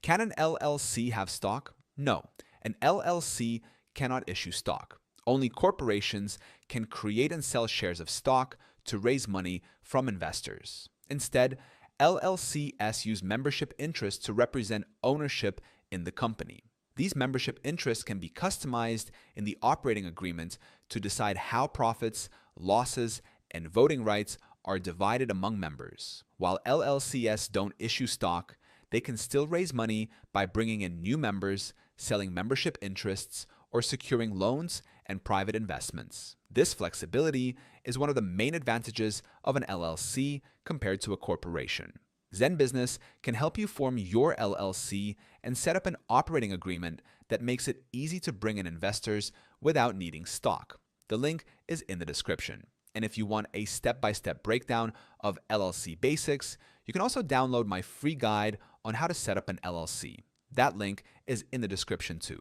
Can an LLC have stock? No. An LLC cannot issue stock. Only corporations can create and sell shares of stock to raise money from investors. Instead, LLCs use membership interests to represent ownership in the company. These membership interests can be customized in the operating agreement to decide how profits, losses, and voting rights are divided among members. While LLCs don't issue stock, they can still raise money by bringing in new members, selling membership interests, or securing loans and private investments. This flexibility is one of the main advantages of an LLC compared to a corporation. Zen Business can help you form your LLC and set up an operating agreement that makes it easy to bring in investors without needing stock. The link is in the description. And if you want a step-by-step breakdown of LLC basics, you can also download my free guide on how to set up an LLC. That link is in the description too.